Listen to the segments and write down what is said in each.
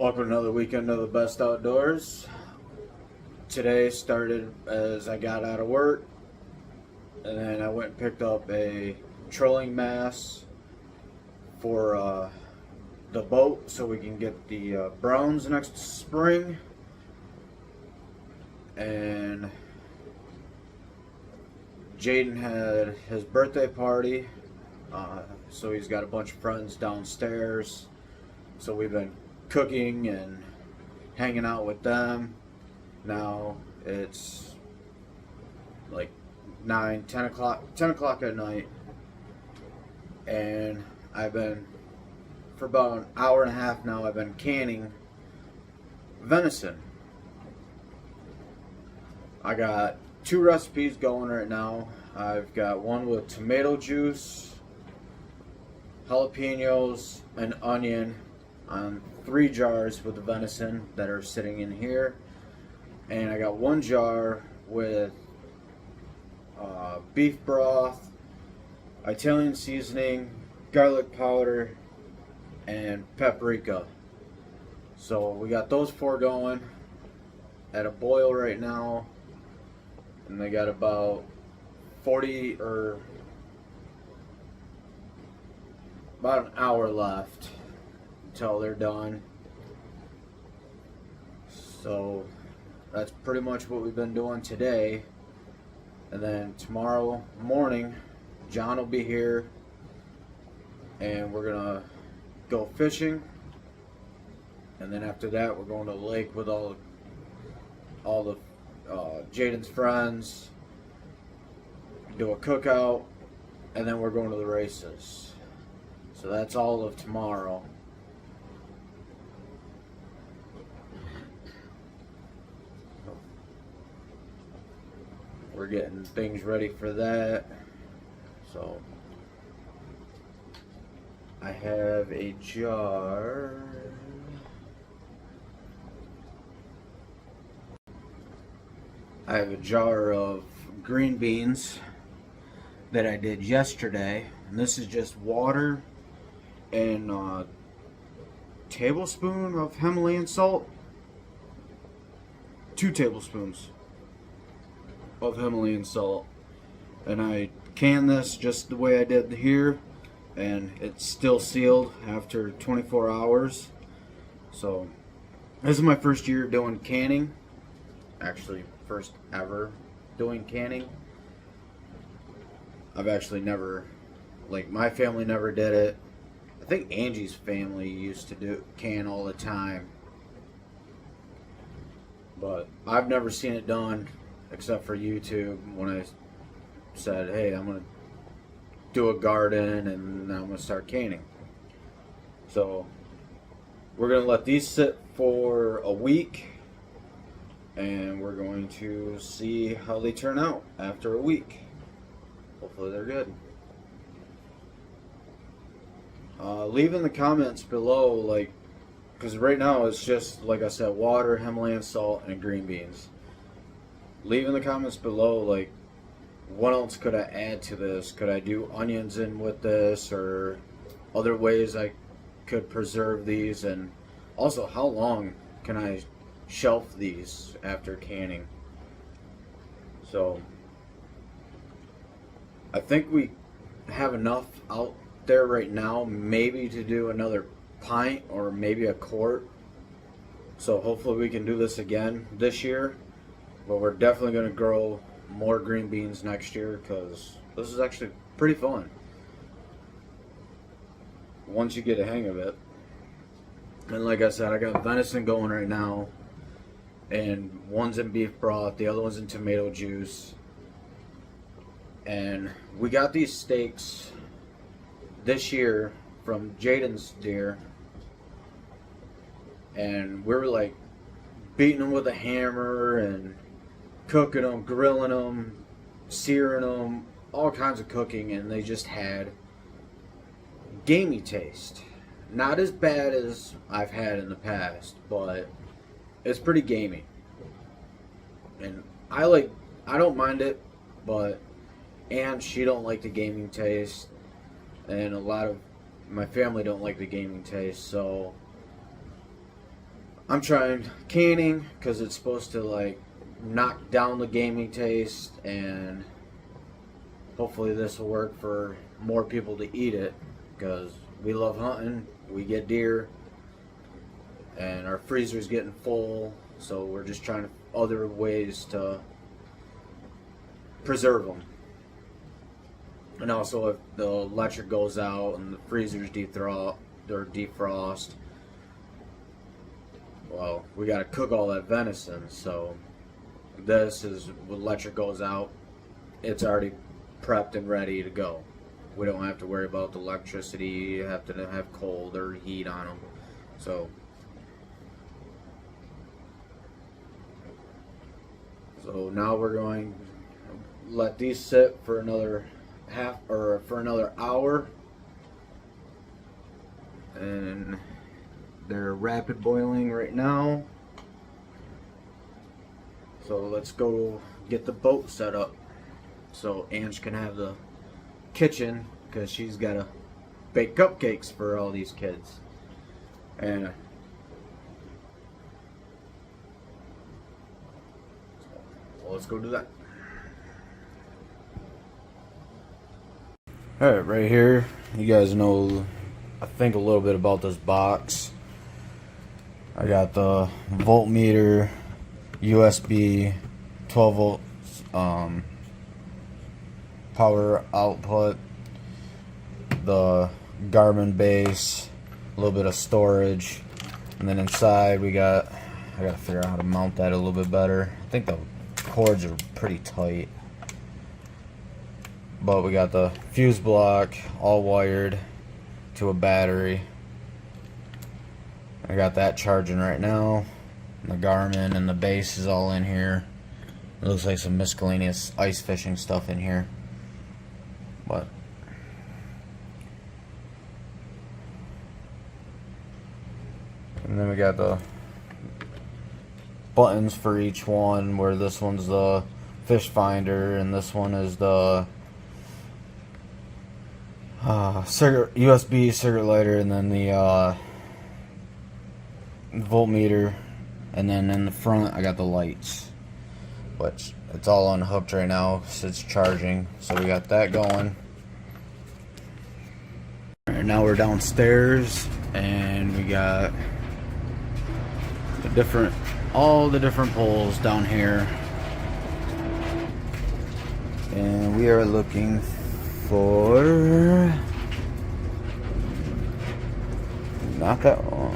Welcome to another weekend of the best outdoors. Today started as I got out of work, and then I went and picked up a trolling mass for the boat so we can get the browns next spring. And Jaden had his birthday party, so he's got a bunch of friends downstairs. So we've been cooking and hanging out with them. Now it's like 10 o'clock at night, and I've been, for about an hour and a half now, I've been canning venison. I got two recipes going right now. I've got one with tomato juice, jalapenos, and onion on 3 jars with the venison that are sitting in here. And I got 1 jar with beef broth, Italian seasoning, garlic powder, and paprika. So we got those 4 going at a boil right now, and they got about 40 or about an hour left until they're done. So that's pretty much what we've been doing today. And then tomorrow morning, John will be here, and we're gonna go fishing. And then after that, we're going to the lake with all the Jaden's friends, do a cookout, and then we're going to the races. So that's all of tomorrow. We're getting things ready for that. So I have a jar. I have a jar of green beans that I did yesterday, and this is just water and a tablespoon of Himalayan salt, 2 tablespoons of Himalayan salt, and I canned this just the way I did here, and it's still sealed after 24 hours. So this is my first year doing canning, actually first ever doing canning. I've actually never, like, my family never did it. I think Angie's family used to can all the time, but I've never seen it done except for YouTube, when I said, hey, I'm going to do a garden and I'm going to start canning. So we're going to let these sit for a week, and we're going to see how they turn out after a week. Hopefully they're good. Leave in the comments below, like, because right now it's just, like I said, water, Himalayan salt, and green beans. Leave in the comments below, like, what else could I add to this? Could I do onions in with this, or other ways I could preserve these? And also, how long can I shelf these after canning? So I think we have enough out there right now, maybe to do another pint or maybe a quart. So hopefully we can do this again this year. But we're definitely going to grow more green beans next year, because this is actually pretty fun once you get a hang of it. And like I said, I got venison going right now, and one's in beef broth, the other one's in tomato juice. And we got these steaks this year from Jaden's deer, and we were like beating them with a hammer and cooking them, grilling them, searing them, all kinds of cooking, and they just had gamey taste. Not as bad as I've had in the past, but it's pretty gamey. And I don't mind it, but she don't like the gaming taste, and a lot of my family don't like the gaming taste, so I'm trying canning because it's supposed to like knock down the gaming taste, and hopefully this will work for more people to eat it, because we love hunting, we get deer, and our freezer's getting full, so we're just trying other ways to preserve them. And also, if the electric goes out and the freezer's defrost, well, we got to cook all that venison. So this is, when electric goes out, it's already prepped and ready to go. We don't have to worry about the electricity. You have to have cold or heat on them. So now we're going to let these sit for another hour, and they're rapid boiling right now. So let's go get the boat set up so Ange can have the kitchen, because she's got to bake cupcakes for all these kids. And well, let's go do that. Alright, right here, you guys know, I think, a little bit about this box. I got the voltmeter, USB, 12 volt power output, the Garmin base, a little bit of storage, and then inside I gotta figure out how to mount that a little bit better. I think the cords are pretty tight. But we got the fuse block all wired to a battery. I got that charging right now. The Garmin and the base is all in here. It looks like some miscellaneous ice fishing stuff in here. But and then we got the buttons for each one, where this one's the fish finder and this one is the USB cigarette lighter, and then the voltmeter, and then in the front I got the lights, but it's all unhooked right now so it's charging. So we got that going. And now we're downstairs and we got all the different poles down here, and we are looking for not that one.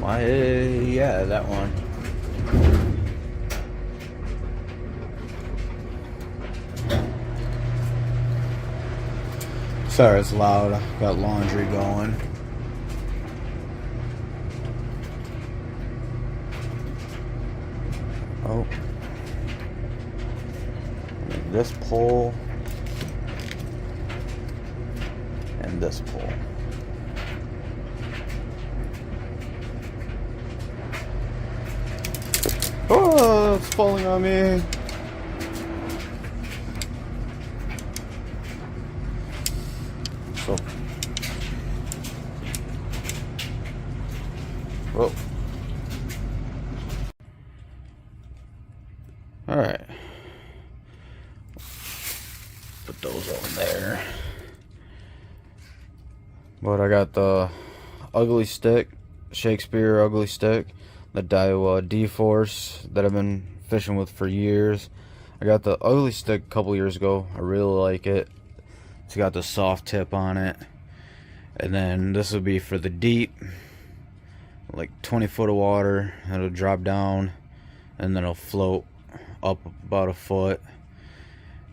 Why? Yeah, that one. Sorry, it's loud. I got laundry going. Oh. This pole and this pole. Oh, it's falling on me. So, whoa. All right. Put those on there. But I got the ugly stick, Shakespeare ugly stick, the Daiwa D-Force that I've been fishing with for years. I got the ugly stick a couple years ago. I really like it. It's got the soft tip on it. And then this will be for the deep, like 20 foot of water. It'll drop down and then it'll float up about a foot.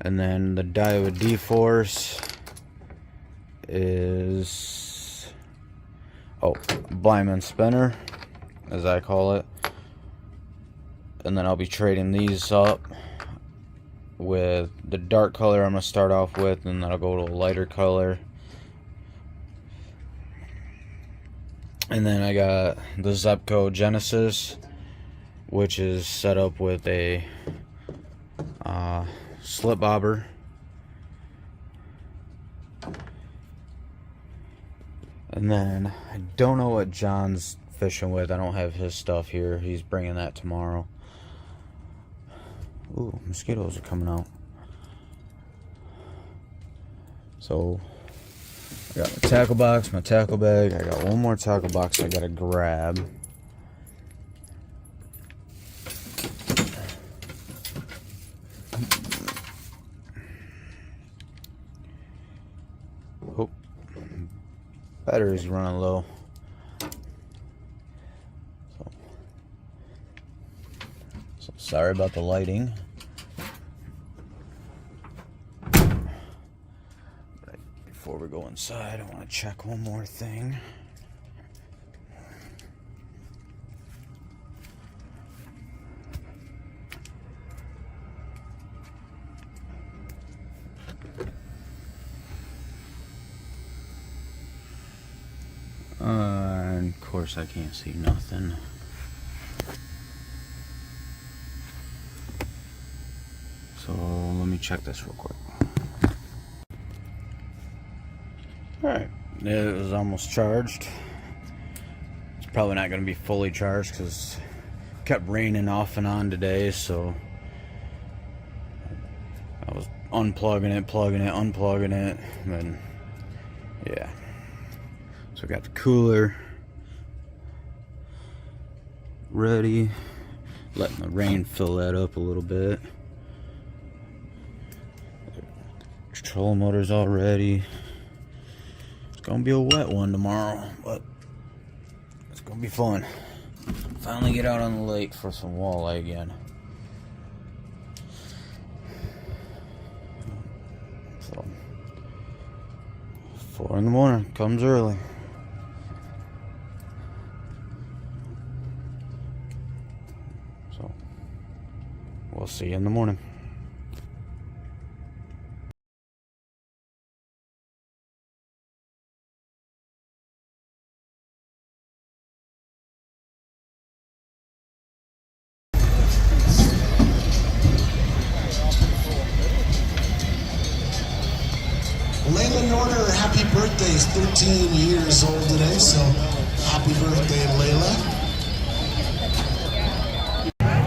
And then the Daiwa D-Force is Blyman spinner, as I call it. And then I'll be trading these up with the dark color I'm going to start off with, and then I'll go to a lighter color. And then I got the Zebco Genesis, which is set up with a slip bobber. And then I don't know what John's fishing with. I don't have his stuff here. He's bringing that tomorrow. Ooh, mosquitoes are coming out. So I got my tackle box, my tackle bag. I got one more tackle box I gotta grab. Oh, battery's running low. So sorry about the lighting. Before we go inside, I want to check one more thing. And of course I can't see nothing. So let me check this real quick. Alright, it was almost charged. It's probably not going to be fully charged because it kept raining off and on today, so I was unplugging it, plugging it, unplugging it, and then, yeah. So I got the cooler ready, letting the rain fill that up a little bit. Control motor's all ready. It's gonna be a wet one tomorrow, but it's gonna be fun. Finally get out on the lake for some walleye again. So 4 in the morning, comes early. So we'll see you in the morning. Layla Norder, happy birthday. Is 13 years old today, so happy birthday, Layla.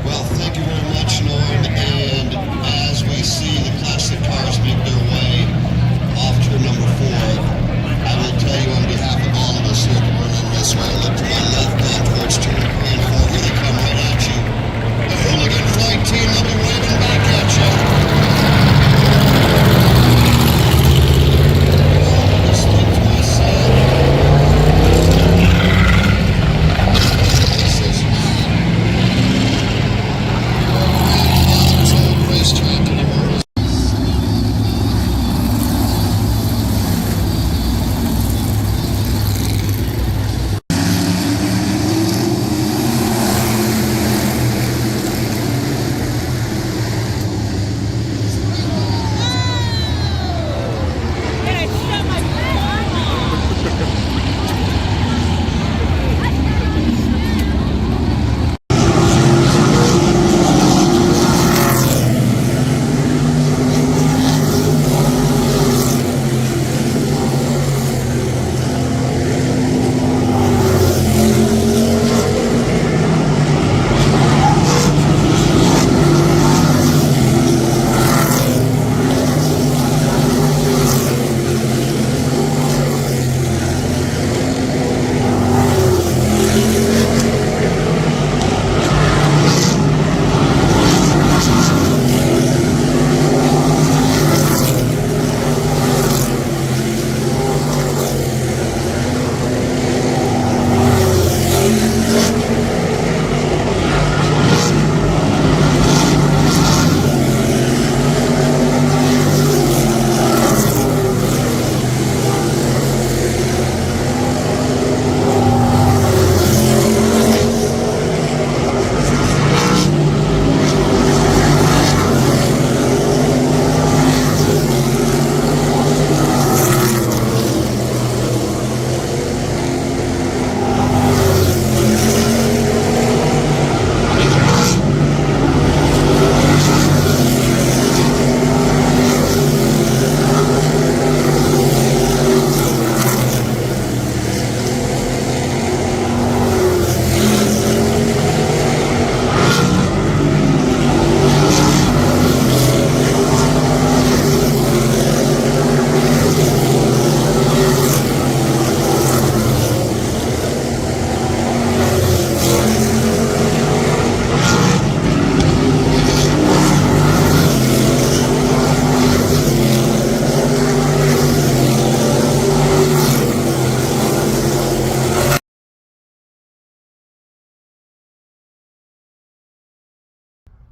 Well, thank you very much, Norm. And as we see the classic cars make their way off turn number 4, I will tell you on behalf of all of us here at the Berlin Raceway, look to my left down towards turn 3 and 4. Here they come right at you. The Hooligan Flight Team will be waving back at you.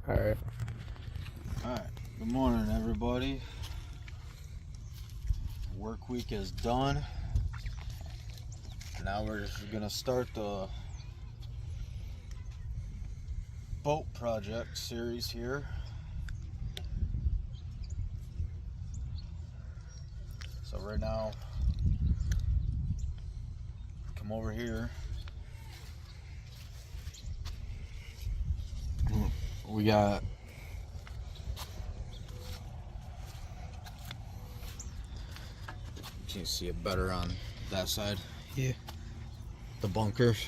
Alright. Alright, good morning everybody. Work week is done. Now we're just gonna start the boat project series here. So right now, come over here. We got you can see it better on that side. Yeah. The bunkers.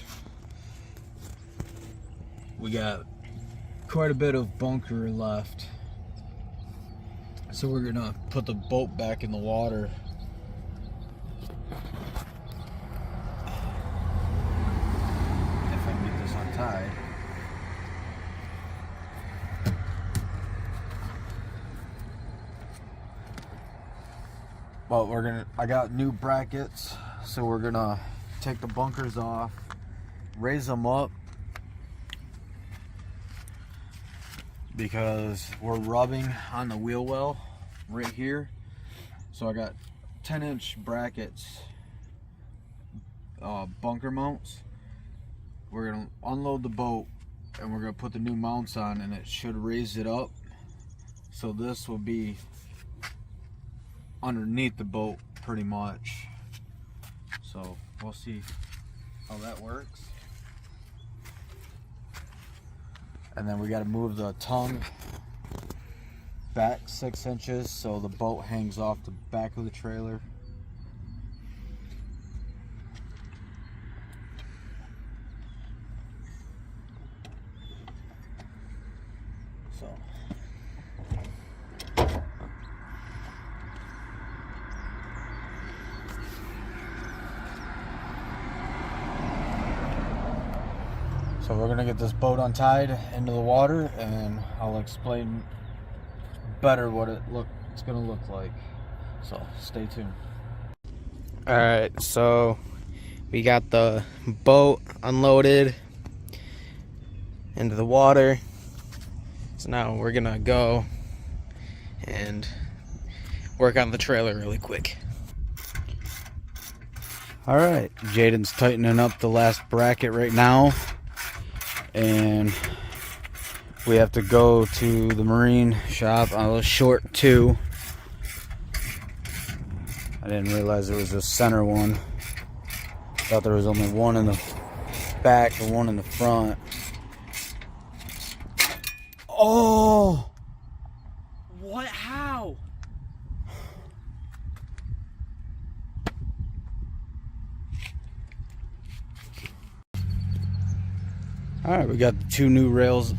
We got quite a bit of bunker left. So we're gonna put the boat back in the water. If I can get this untied. But I got new brackets, so we're gonna take the bunkers off, raise them up, because we're rubbing on the wheel well right here. So I got 10-inch brackets, bunker mounts. We're gonna unload the boat and we're gonna put the new mounts on, and it should raise it up. So this will be underneath the boat pretty much. So we'll see how that works. And then we got to move the tongue back 6 inches so the boat hangs off the back of the trailer. So we're gonna get this boat untied into the water, and I'll explain better what it's gonna look like. So stay tuned. Alright, so we got the boat unloaded into the water. So now we're gonna go and work on the trailer really quick. Alright, Jaden's tightening up the last bracket right now. And we have to go to the marine shop. I was short 2. I didn't realize there was a center one. Thought there was only one in the back and one in the front. Oh! What? How? Alright, we got 4 new rails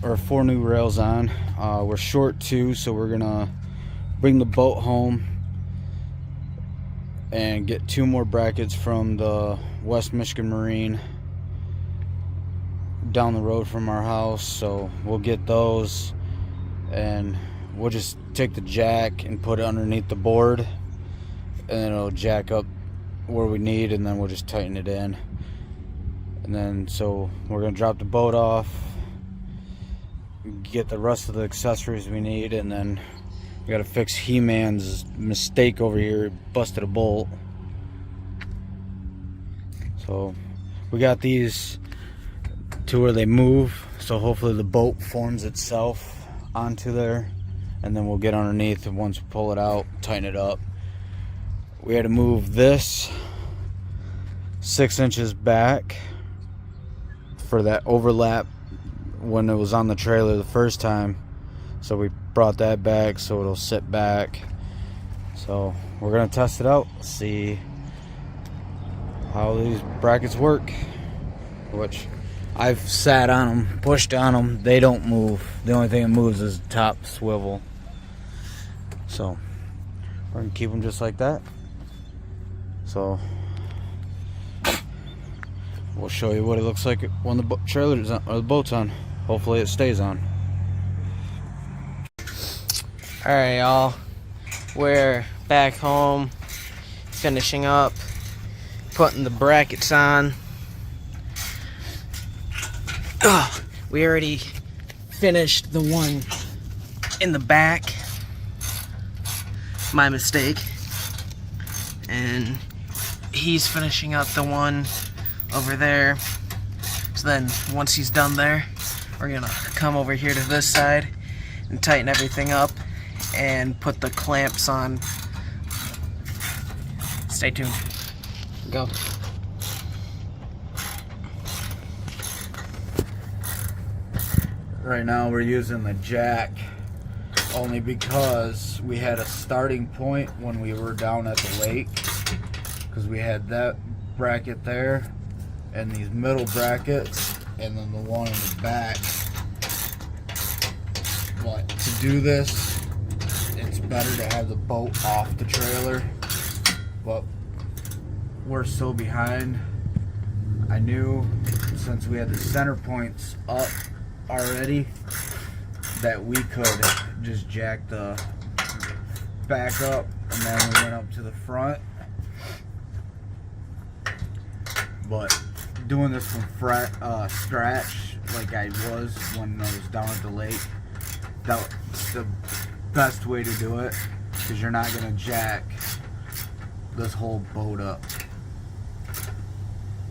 on. We're short 2, so we're gonna bring the boat home and get 2 more brackets from the West Michigan Marine down the road from our house. So we'll get those, and we'll just take the jack and put it underneath the board, and then it'll jack up where we need, and then we'll just tighten it in. And then so we're gonna drop the boat off, get the rest of the accessories we need, and then we gotta fix He-Man's mistake over here. Busted a bolt. So we got these to where they move, so hopefully the boat forms itself onto there, and then we'll get underneath, and once we pull it out, tighten it up. We had to move this 6 inches back for that overlap when it was on the trailer the first time, so we brought that back so it'll sit back. So we're gonna test it out, see how these brackets work, which I've sat on them, pushed on them, they don't move. The only thing that moves is the top swivel. So we're gonna keep them just like that. So we'll show you what it looks like when the trailer's on, or the boat's on. Hopefully it stays on. Alright, y'all. We're back home, finishing up, putting the brackets on. We already finished the one in the back. My mistake. And he's finishing up the one over there. So then once he's done there, we're gonna come over here to this side and tighten everything up and put the clamps on. Stay tuned. Go. Right now we're using the jack only because we had a starting point when we were down at the lake, because we had that bracket there and these middle brackets and then the one in the back. But to do this, it's better to have the boat off the trailer, but we're so behind. I knew since we had the center points up already that we could just jack the back up, and then we went up to the front. But doing this from scratch like I was when I was down at the lake, that's the best way to do it, because you're not going to jack this whole boat up.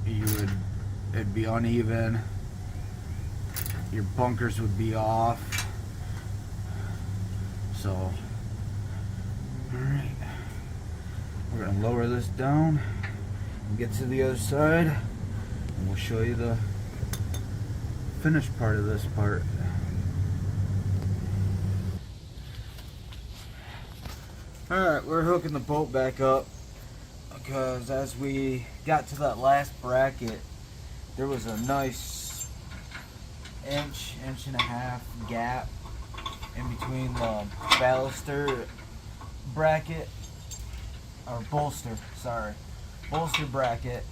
It'd be uneven, your bunkers would be off. So, alright, we're going to lower this down and get to the other side, and we'll show you the finished part of this part. Alright, we're hooking the boat back up, because as we got to that last bracket, there was a nice inch and a half gap in between the baluster bracket, or bolster bracket.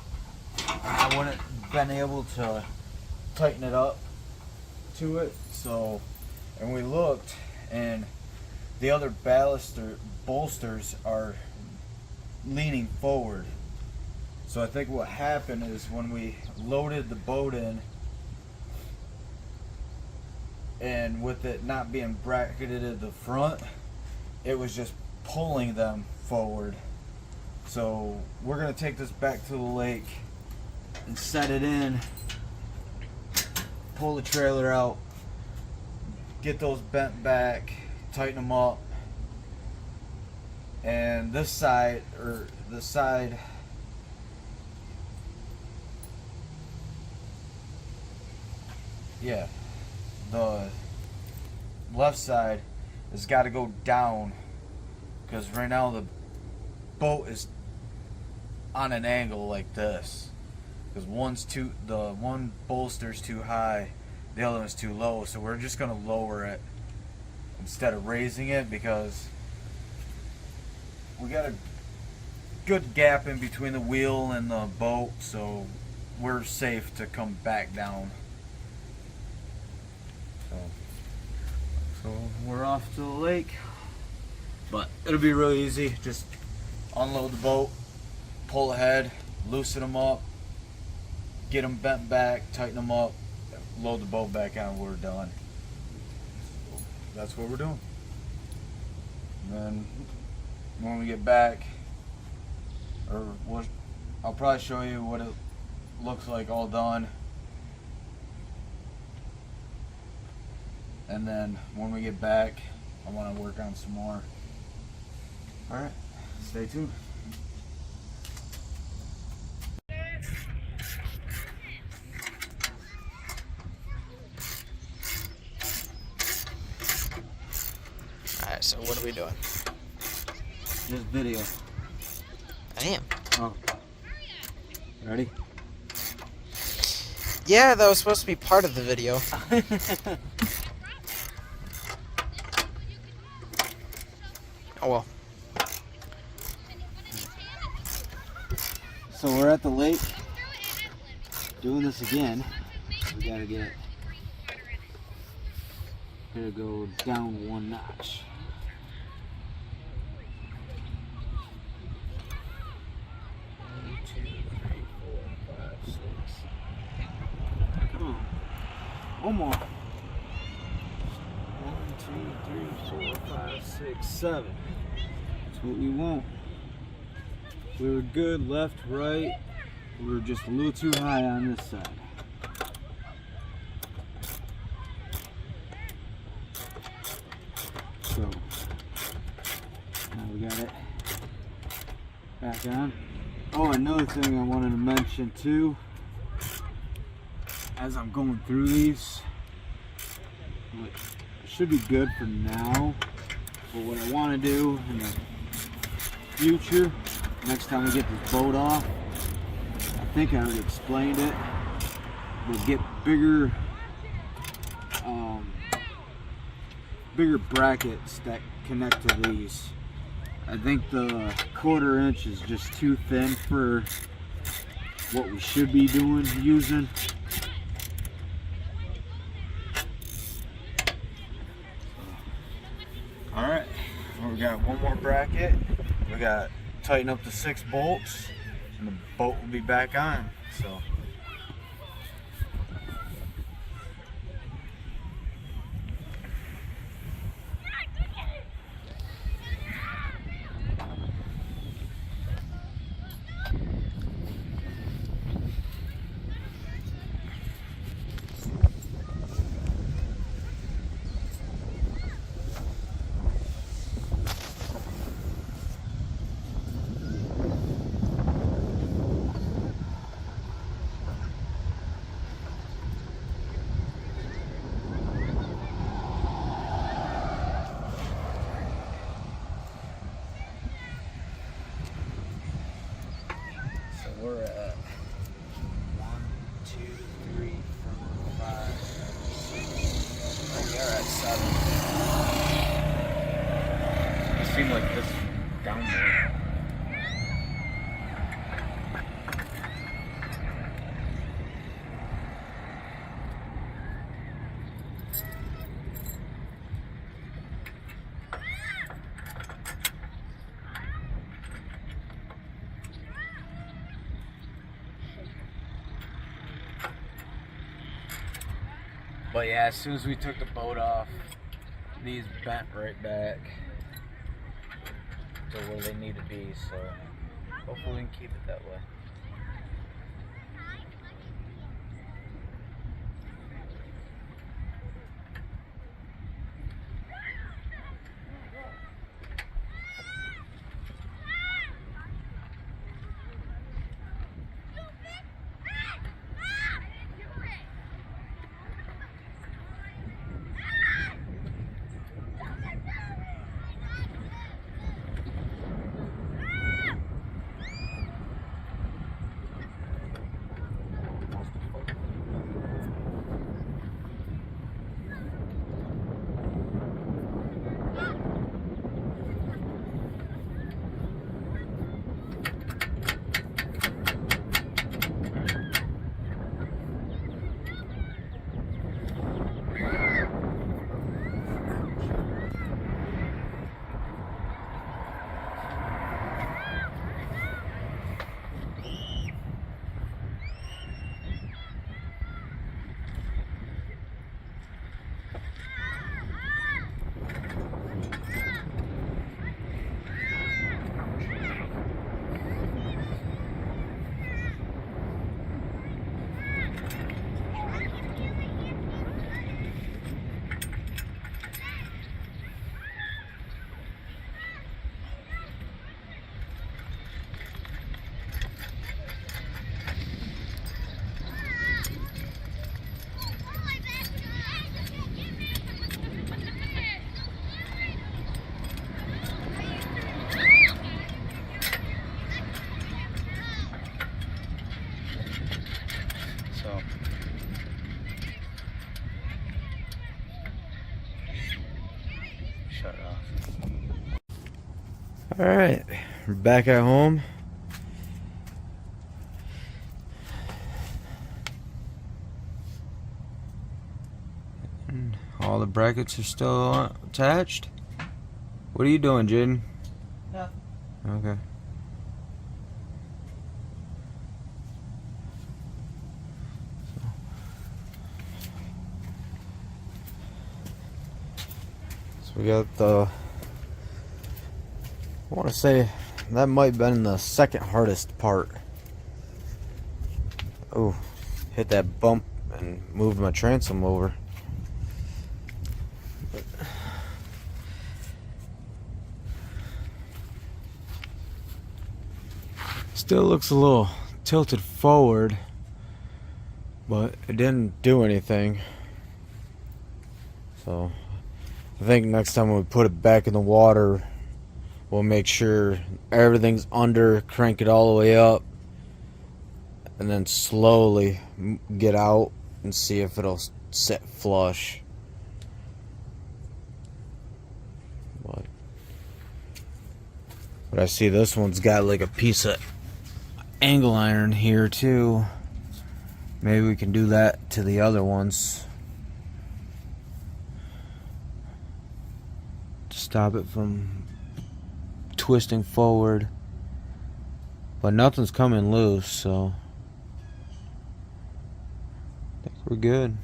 I wouldn't been able to tighten it up to it, so, and we looked, and the other bolsters are leaning forward. So I think what happened is when we loaded the boat in, and with it not being bracketed at the front, it was just pulling them forward. So we're gonna take this back to the lake and set it in, pull the trailer out, get those bent back, tighten them up, and this side, or the side, yeah, the left side has got to go down, because right now the boat is on an angle like this, because the one bolster's too high, the other one's too low, so we're just going to lower it instead of raising it, because we got a good gap in between the wheel and the boat, so we're safe to come back down. So we're off to the lake, but it'll be really easy. Just unload the boat, pull ahead, loosen them up, get them bent back, tighten them up, load the boat back on, we're done. So that's what we're doing. And then when we get back, I'll probably show you what it looks like all done. And then when we get back, I want to work on some more. Alright, stay tuned. Alright, so what are we doing? Just video. I am. Oh. Ready? Yeah, that was supposed to be part of the video. Oh well. So we're at the lake doing this again. We gotta go down one notch. Come on. One more. 5, 6, 7. That's what we want. We were good left, right. We were just a little too high on this side. So now we got it back on. Oh, another thing I wanted to mention too, as I'm going through these, it should be good for now, but what I want to do in the future, next time we get this boat off, I think I already explained it, we'll get bigger brackets that connect to these. I think the 1/4 inch is just too thin for what we should be using. Alright, we got one more bracket. We got to tighten up the 6 bolts and the boat will be back on. So we're at 1, 2, 3, 4, 5, 6. Oh, we are at 7. It seemed like this down there. But yeah, as soon as we took the boat off, these bent right back to where they need to be, so hopefully we can keep it that way. Shut it off. Alright, we're back at home. And all the brackets are still attached. What are you doing, Jaden? Nothing. Okay. We got the, I want to say that might have been the second hardest part. Oh, hit that bump and moved my transom over. But still looks a little tilted forward, but it didn't do anything. So I think next time we put it back in the water, we'll make sure everything's under, crank it all the way up, and then slowly get out and see if it'll sit flush. But I see this one's got like a piece of angle iron here too. Maybe we can do that to the other ones to stop it from twisting forward. But nothing's coming loose, so I think we're good.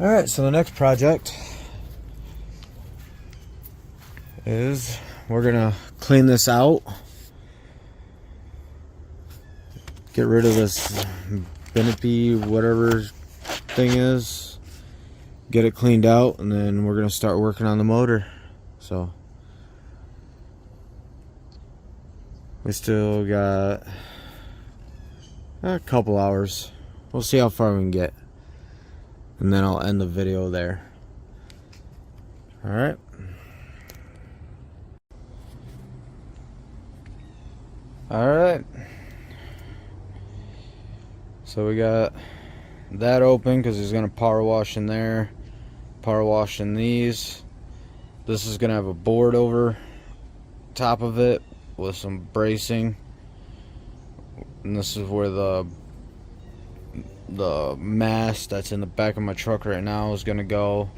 Alright, so the next project is we're gonna clean this out, get rid of this Benippy whatever thing is, get it cleaned out, and then we're gonna start working on the motor. So we still got a couple hours. We'll see how far we can get, and then I'll end the video there. Alright. Alright, so we got that open because he's going to power wash in there, power wash in these. This is going to have a board over top of it with some bracing, and this is where the mast that's in the back of my truck right now is going to go.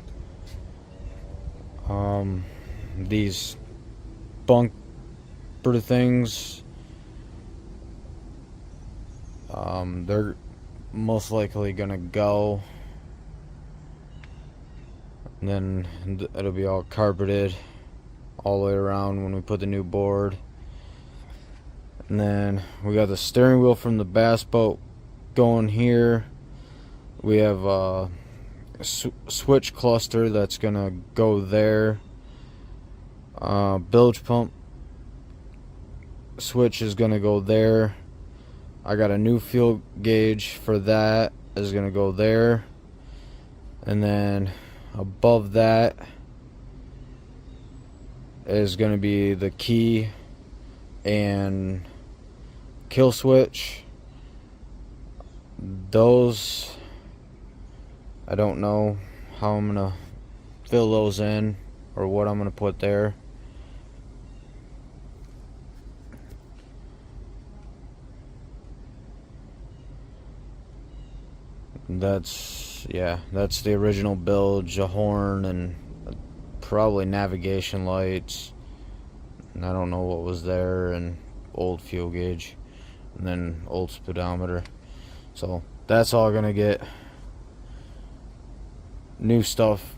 These bumper things, they're most likely gonna go, and then it'll be all carpeted all the way around when we put the new board. And then we got the steering wheel from the bass boat going here. We have a switch cluster that's gonna go there. Bilge pump switch is gonna go there. I got a new fuel gauge for that, is gonna go there. And then above that is gonna be the key and kill switch. Those, I don't know how I'm gonna fill those in or what I'm gonna put there. That's the original bilge, a horn, and probably navigation lights, and I don't know what was there, and old fuel gauge, and then old speedometer. So that's all gonna get new stuff,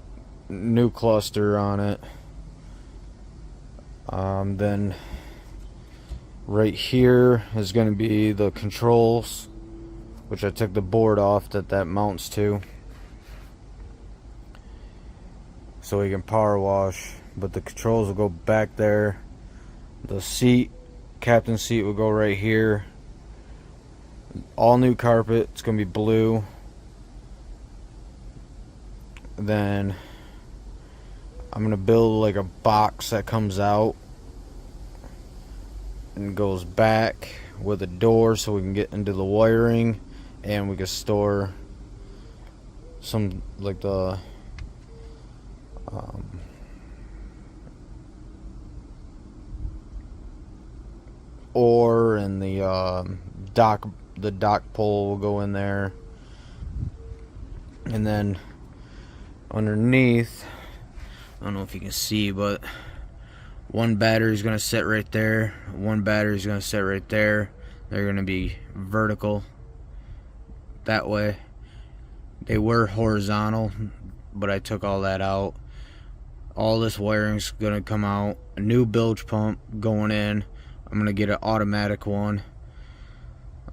new cluster on it. Then right here is gonna be the controls, which I took the board off that mounts to, so we can power wash, but the controls will go back there. The seat, captain seat, will go right here. All new carpet, it's gonna be blue. Then I'm gonna build like a box that comes out and goes back with a door so we can get into the wiring, and we can store some like the ore, and the dock pole will go in there. And then underneath, I don't know if you can see, but one battery is going to sit right there, one battery is going to sit right there. They're going to be vertical that way. They were horizontal, but I took all that out. All this wiring's gonna come out. A new bilge pump going in. I'm gonna get an automatic one.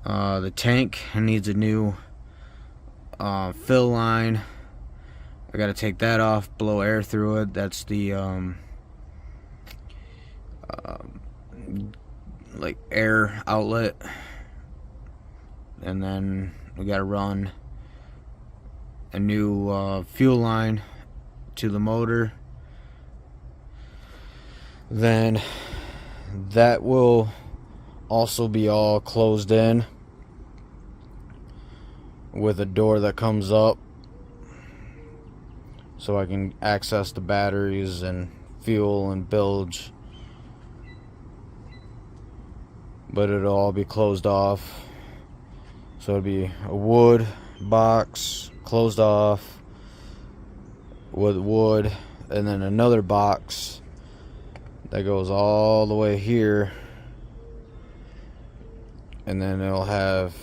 The tank needs a new fill line. I gotta take that off, blow air through it. That's the like air outlet. And then we gotta run a new fuel line to the motor. Then that will also be all closed in with a door that comes up so I can access the batteries and fuel and bilge, but it'll all be closed off. So it'll be a wood box closed off with wood, and then another box that goes all the way here, and then it'll have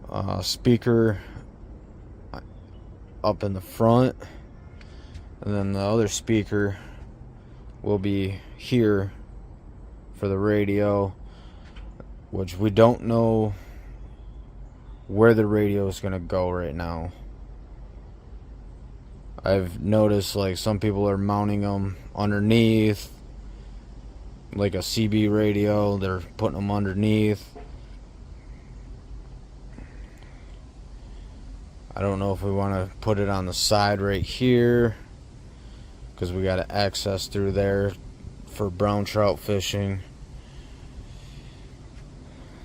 a speaker up in the front, and then the other speaker will be here for the radio, which we don't know where the radio is going to go right now. I've noticed like some people are mounting them underneath, like a CB radio, they're putting them underneath. I don't know if we want to put it on the side right here, because we got to access through there for brown trout fishing.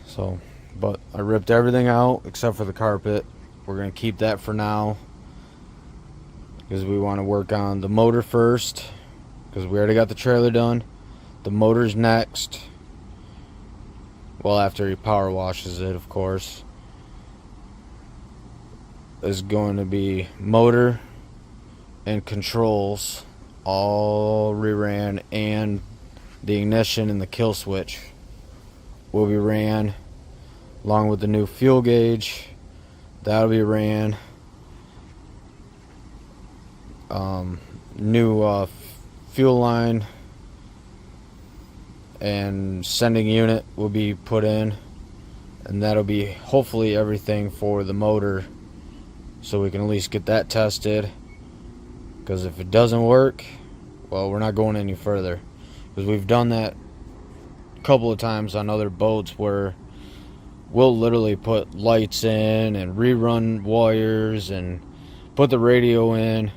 So, but I ripped everything out except for the carpet. We're going to keep that for now, because we want to work on the motor first, because we already got the trailer done. The motor's next. Well, after he power washes it, of course. Is going to be motor and controls all reran, and the ignition and the kill switch will be ran, along with the new fuel gauge. That'll be ran. New fuel line and sending unit will be put in, and that'll be hopefully everything for the motor, so we can at least get that tested. Because if it doesn't work, well, we're not going any further, because we've done that a couple of times on other boats where we'll literally put lights in and rerun wires and put the radio in,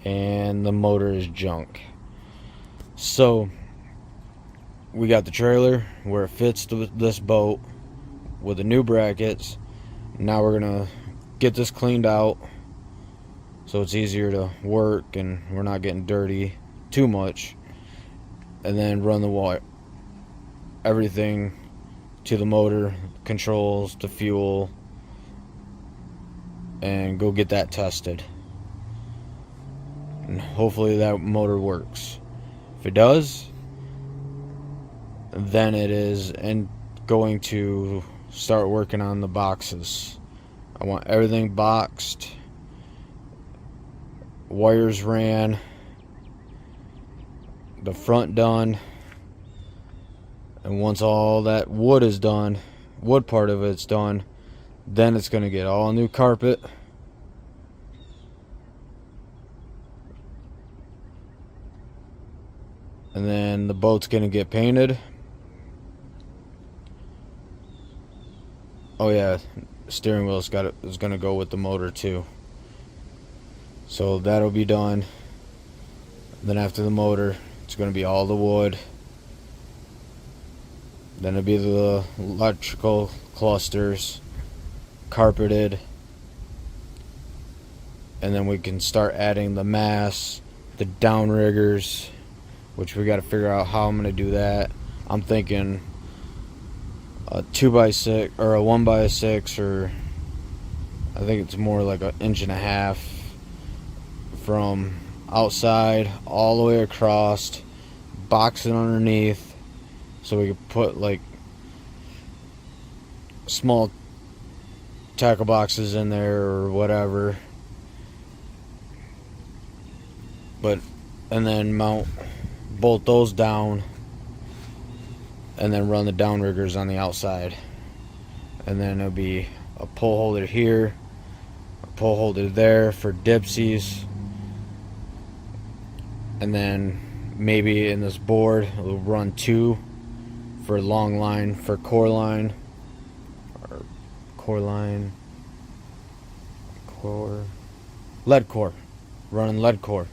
and the motor is junk. So we got the trailer where it fits this boat with the new brackets. Now we're gonna get this cleaned out so it's easier to work and we're not getting dirty too much, and then run the wire, everything to the motor, controls, to fuel, and go get that tested. And hopefully that motor works. If it does, then it is and going to start working on the boxes. I want everything boxed, wires ran, the front done, and once all that wood is done, wood part of it's done, then it's going to get all new carpet, and then the boat's going to get painted. Oh yeah, steering wheel is going to go with the motor too. So that'll be done. Then after the motor, it's going to be all the wood. Then it'll be the electrical clusters, carpeted. And then we can start adding the mast, the downriggers, which we got to figure out how I'm going to do that. I'm thinking a 2x6 or a 1x6, or I think it's more like an 1.5 inch from outside all the way across, boxing underneath, so we could put like small tackle boxes in there or whatever, and then bolt those down, and then run the downriggers on the outside. And then it'll be a pole holder here, a pole holder there for dipsies, and then maybe in this board we'll run 2 for long line, for core line, or lead core, running lead core,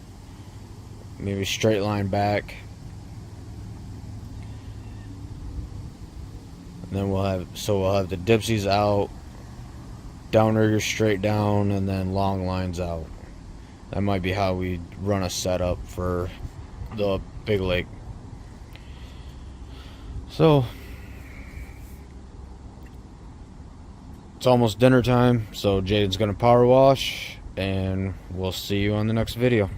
maybe straight line back. And then we'll have the dipsies out, downriggers straight down, and then long lines out. That might be how we run a setup for the big lake. So it's almost dinner time, so Jaden's gonna power wash, and we'll see you on the next video.